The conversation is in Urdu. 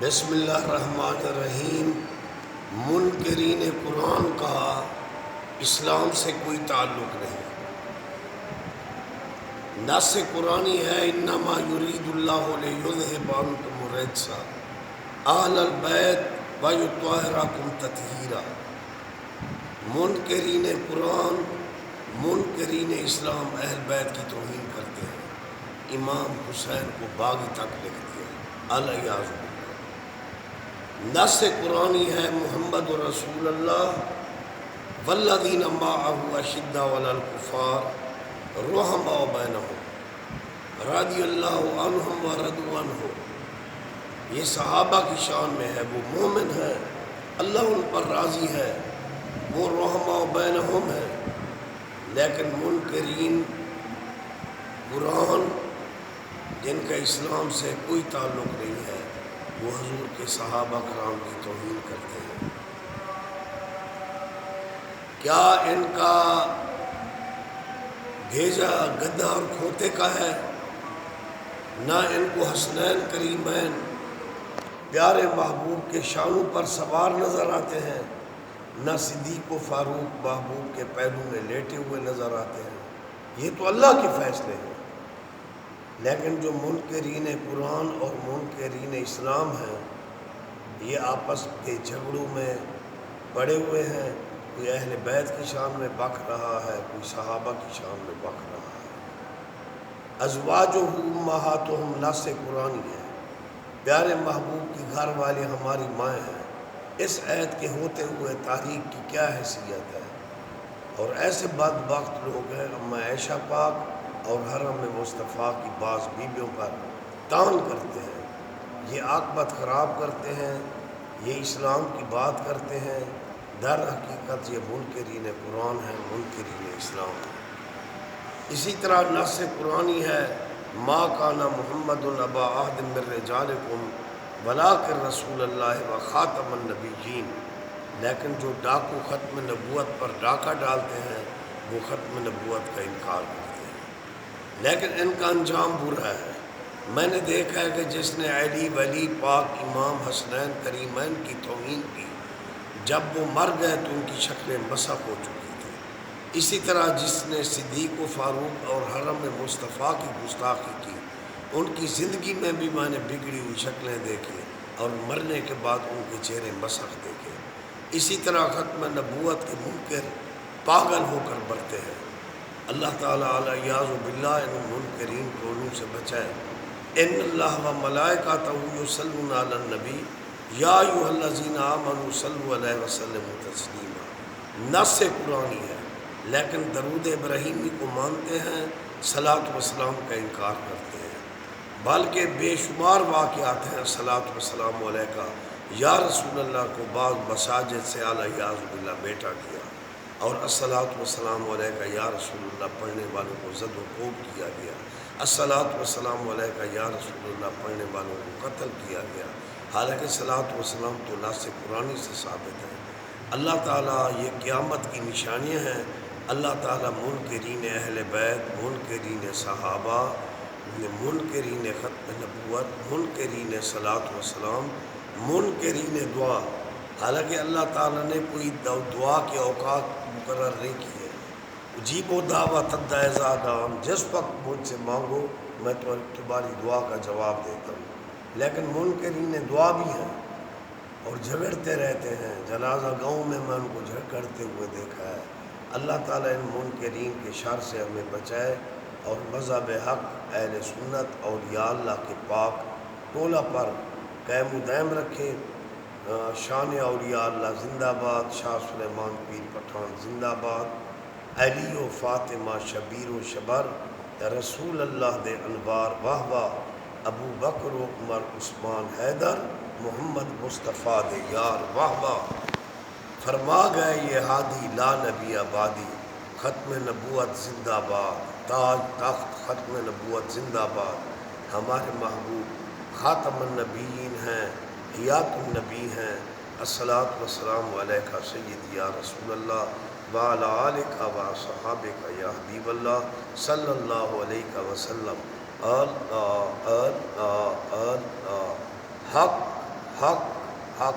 بسم اللہ الرحمن الرحیم۔ منکرین قرآن کا اسلام سے کوئی تعلق نہیں۔ نص قرآنی ہے انما یرید اللہ لیذھب عنکم الرجس اہل البیت ویطہرکم تطہیرا۔ منکرین قرآن، منکرین اسلام اہل بیت کی توہین کرتے ہیں۔ امام حسین کو باغی تک لکھ دیا علیہ السلام۔ نص قرآنی ہے محمد رسول اللہ والذین معہ اشداء علی الکفار رحماء بینہم رضی اللہ عنہم ورضوا عنہ۔ یہ صحابہ کی شان میں ہے، وہ مومن ہے، اللہ ان پر راضی ہے، وہ رحماء بینہم ہے۔ لیکن منکرین قرآن جن کا اسلام سے کوئی تعلق نہیں ہے، وہ حضور کے صحابہ کرام کی توہین کرتے ہیں۔ کیا ان کا بھیجا گدھا اور کھوتے کا ہے؟ نہ ان کو حسنین کریمین پیارے محبوب کے شانوں پر سوار نظر آتے ہیں، نہ صدیق و فاروق محبوب کے پہلو میں لیٹے ہوئے نظر آتے ہیں۔ یہ تو اللہ کے فیصلے ہیں۔ لیکن جو منکرین قرآن اور منکرین اسلام ہیں، یہ آپس کے جھگڑوں میں پڑے ہوئے ہیں۔ کوئی اہل بیت کی شان میں بک رہا ہے، کوئی صحابہ کی شان میں بک رہا ہے۔ ازواجہ امہاتہم نص قرآنی ہے، پیارے محبوب کی گھر والی ہماری مائیں ہیں۔ اس عہد کے ہوتے ہوئے تاریخ کی کیا حیثیت ہے؟ اور ایسے بدبخت لوگ ہیں اما عائشہ پاک اور حرم مصطفیٰ کی بعض بیویوں پر طعن کرتے ہیں، یہ عاقبت خراب کرتے ہیں، یہ اسلام کی بات کرتے ہیں۔ در حقیقت یہ منکرین قرآن ہیں، منکرین اسلام ہیں۔ اسی طرح نص قرآنی ہے ما کان محمد ابا احد من رجالکم ولکن رسول اللہ و خاتم النبیین۔ لیکن جو ڈاکو ختم نبوت پر ڈاکہ ڈالتے ہیں، وہ ختم نبوت کا انکار کرتے ہیں، لیکن ان کا انجام برا ہے۔ میں نے دیکھا ہے کہ جس نے علی ولی پاک امام حسنین کریمین کی توہین کی، جب وہ مر گئے تو ان کی شکلیں مسخ ہو چکی تھیں۔ اسی طرح جس نے صدیق و فاروق اور حرم مصطفیٰ کی گستاخی کی، ان کی زندگی میں بھی میں نے بگڑی ہوئی شکلیں دیکھی اور مرنے کے بعد ان کے چہرے مسخ دیکھے۔ اسی طرح ختم نبوت کے منکر پاگل ہو کر برتے ہیں۔ اللہ تعالیٰ الیاذ باللہ ان منکرین قولوں سے بچائے۔ ان اللہ و ملائکتہ یصلون علی النبی یا ایھا الذین آمنوا صلوا علیہ وسلموا تسلیما۔ نص قرآنی ہے، لیکن درود ابراہیمی کو مانتے ہیں، صلاۃ و سلام کا انکار کرتے ہیں۔ بلکہ بے شمار واقعات ہیں صلاۃ و سلام علیکہ یا رسول اللہ کو بعض مساجد سے الیاذ باللہ بیٹا کیا، اور الصلاۃ والسلام علیکہ یا رسول اللہ پڑھنے والوں کو زد و کوب کیا گیا، الصلاۃ والسلام علیکہ یا رسول اللہ پڑھنے والوں کو قتل کیا گیا، حالانکہ صلاۃ والسلام تو نص قرآنی سے ثابت ہے۔ اللہ تعالیٰ یہ قیامت کی نشانیاں ہیں۔ اللہ تعالیٰ منکرین اہل بیت، منکرین صحابہ، منکرین ختم نبوت، منکرین صلاۃ والسلام، منکرین دعا، حالانکہ اللہ تعالیٰ نے کوئی دعا کے اوقات مقرر نہیں کیے۔ اجیب و دعوت الداعی اذا دعان، جس وقت مجھ سے مانگو میں تمہاری دعا کا جواب دیتا ہوں۔ لیکن منکرین دعا بھی ہیں اور جھگڑتے رہتے ہیں۔ جنازہ گاؤں میں ان کو جھگڑتے ہوئے دیکھا ہے۔ اللہ تعالیٰ ان منکرین کے شر سے ہمیں بچائے اور مذہب حق، اہل سنت، اولیاء اللہ کے پاک ٹولہ پر قائم و دائم رکھے۔ شان اولیاء اللہ زندہ باد، شاہ سلیمان پیر پٹھان زندہ باد، علی و فاطمہ شبیر و شبر، رسول اللہ دے انوار واہ واہ، ابو بکر و عمر عثمان حیدر، محمد مصطفیٰ دے یار واہ واہ۔ فرما گئے یہ ہادی لا نبی آبادی، ختم نبوت زندہ باد، تاج تخت ختم نبوت زندہ باد۔ ہمارے محبوب خاتم النبیین ہیں، حیات النبی ہیں۔ الصلاۃ والسلام علیکہ سید یا رسول اللہ وعلی آلکہ وصحابکہ یا حبیب اللہ صلی اللہ علیہ وسلم۔ اللہ اللہ اللہ، حق حق حق